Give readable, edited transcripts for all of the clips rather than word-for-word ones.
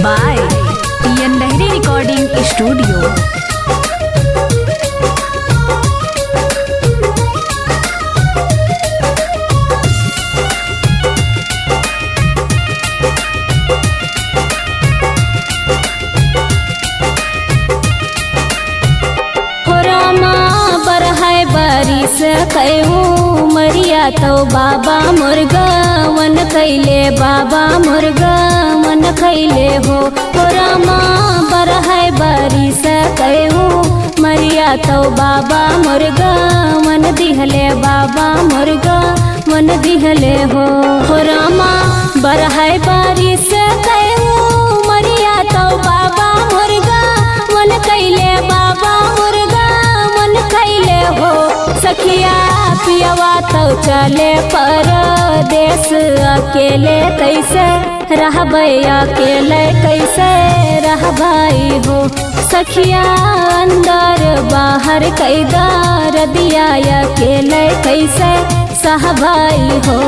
by Yandahri Recording Studio. बारिश कहूँ मरिया तो बाबा मुर्गा वन कैले बाबा मुर्गा मन कैले हो रामा बरह बारिश कहूँ मरिया तो बाबा मुर्गा मन दिहले बाबा मुर्गा मन दिहले हो रामा बरह बारिश कहूँ मरिया तो बाबा मुर्गा मन कैले बाबा मुर्गा मन कैले हो सखिया पियवा तो चले परदेश अकेले कैसे रहबै अकेले कैसे रहबै हो सखिया अंदर बाहर कैदार दिया अकेले कैसे सहबै हो।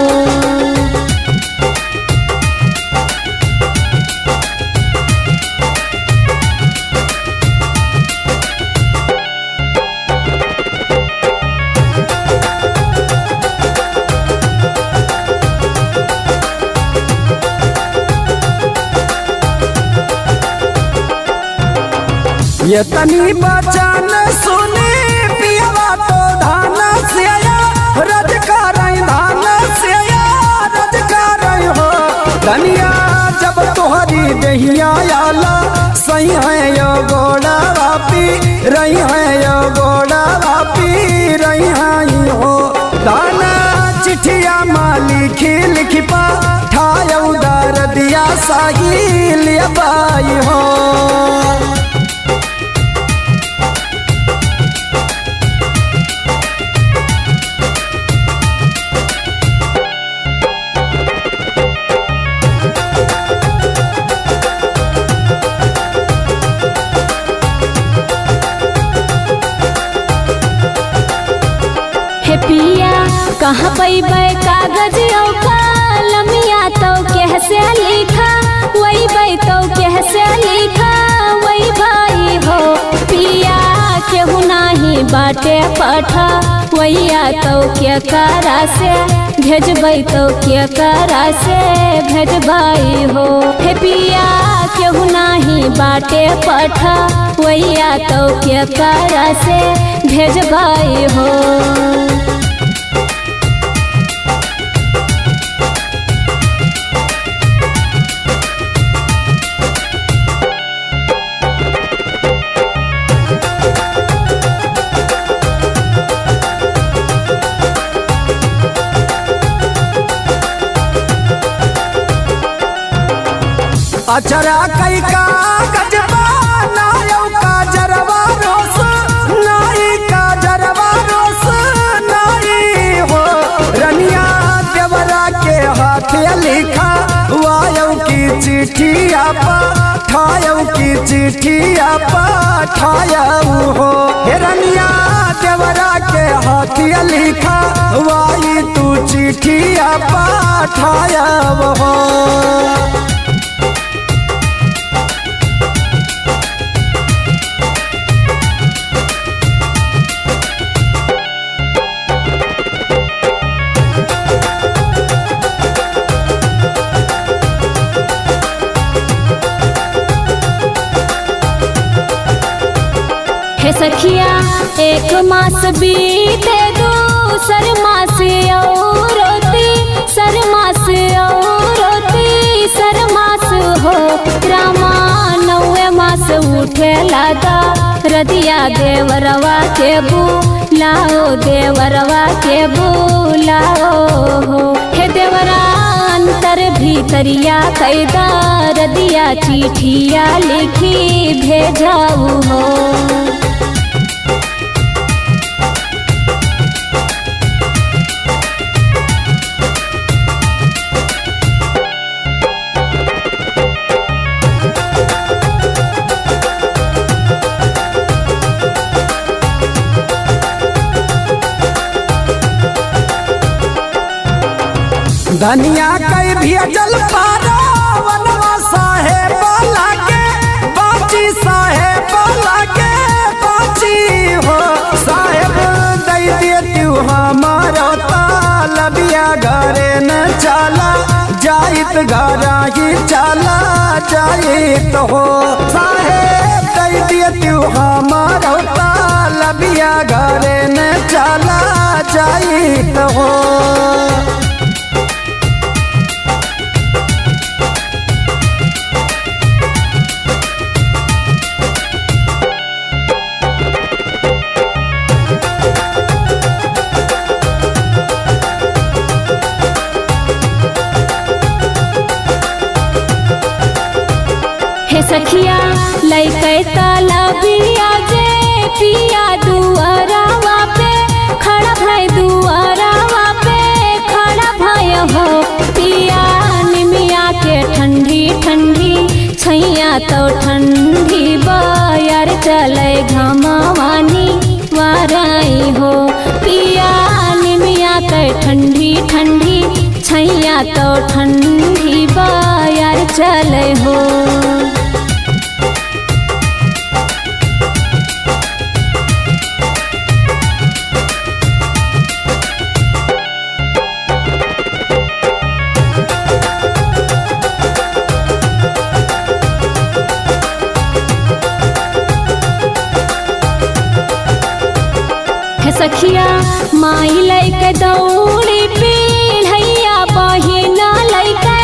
ये तनी बचन सुने पियवा तो धान से आया रजकार धान से आया रजकार हो धनिया जब तोहरी दहिया आला सही है यो गोड़ा वापी रही है यो गोड़ा वापी रही है हो दाना चिठिया माली खिल खिपा ठाया उदार दिया साहिल बाई हो। पिया कहाँ पैबै कागज और कलमिया तो कैसे लिखा वही बै तो कैसे लिखा वही भाई हो पिया केहू नहीं बाटे पठा वैया तो क्या करा से भेजबै तो क्या करा से भेजबै हो हे पिया केहू नहीं बाटे पठा वैया तो क्या करा से भेजबै हो। अचरा कई कागज बनायो का जरवा रोस नाई का जरवा रोस नाई हो रनिया देवरा के हाथ लिखा वायो की चिट्ठिया पाठायो की चिट्ठिया पाठायो हो रनिया देवरा के हाथ लिखा वाई तू चिट्ठिया पाठायो हो। हे सखिया एक मास बीते दूसर मास और सर मास और सर मास हो रामा नौवे मास उठे लादा रदिया देवरवा के बुलाओ देवरवा के बुलाओ हो हे देवरा अंतर भीतरिया कैदा रदिया चिठिया लिखी भेजाऊ हो। धनिया कई भी जल पारा वनवा साहे बाला यादगार ही चला जाए तो हो साहेब कई दिया तू हमारा लबिया घरे न चला जाए तो हो। हे सखिया लइके तालाबिया जे पिया दुआरावा पे खड़ा भाई दुआरावा पे खड़ा भाई हो पिया निमिया के ठंडी ठंडी छैया तो ठंडी बायर चले घमावानी वाराई हो पिया निमिया के ठंडी ठंडी छैया तो ठंडी बायर चले हो। सखिया माई लैके दौड़ी पीढ़ैया बहिना लैके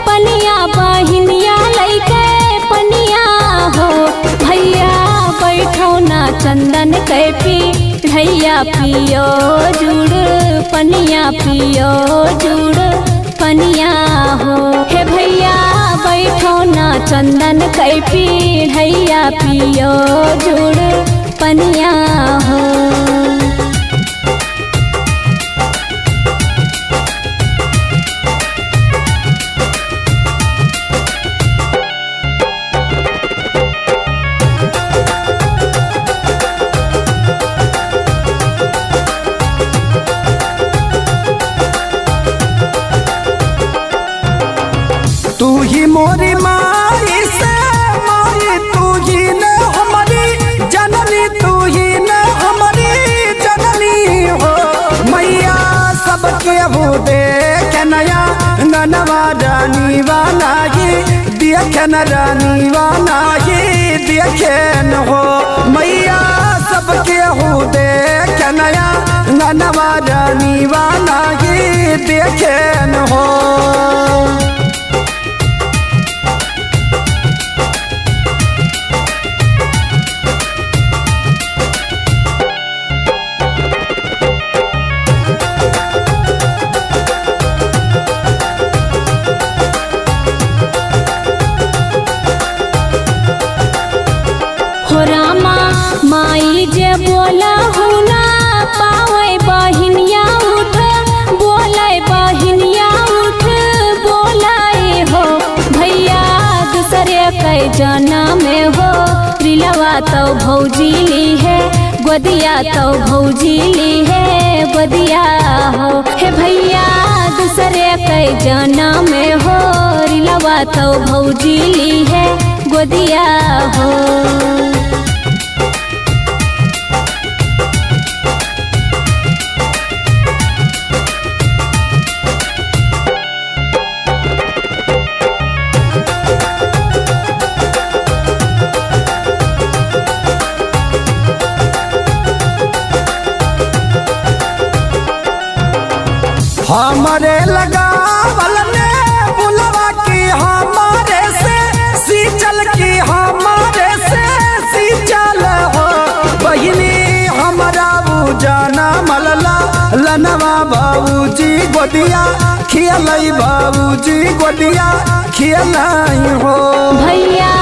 पनिया बहिनिया लैके पनिया हो भैया बैठो ना चंदन के पीढ़ैया पियो जुड़ पनिया पियो जुड़ पनिया हो हे भैया बैठो ना चंदन के पीढ़ैया पियो जुड़ पनिया हो। तू ही मोरी माई से माई तू ही न हमारी जननी तू ही न हमारी जननी हो मैया सबके वो देख नया ननवा रानी वाला ही देखे न रानी वाला ही देखे न हो मैया सबके वो देख नया ननवा रानी वाला ही देखे न हो। माई जे बोला हूँ ना पावे बहिनिया उठ बोले बहिनिया उठ बोलाए हो भैया दूसरे के जना में हो रिलवा तो भौजी ली है गोदिया तो भौजी ली है गोदिया हो हे भैया दूसरे के जना में हो रिलवा तो भौजी ली है गोदिया हो। हमारे लगावल ने बुलवा की हमारे से सींचल की हमारे से सींचल हो बहिनी हमारा वो जाना मलला लनवा बाबूजी गोदिया खियलाई बाबूजी गोदिया खियलाई हो भैया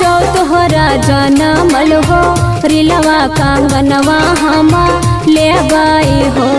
जो तोहरा जाना मल हो रिलवा कांगनवा हमा ले गई हो।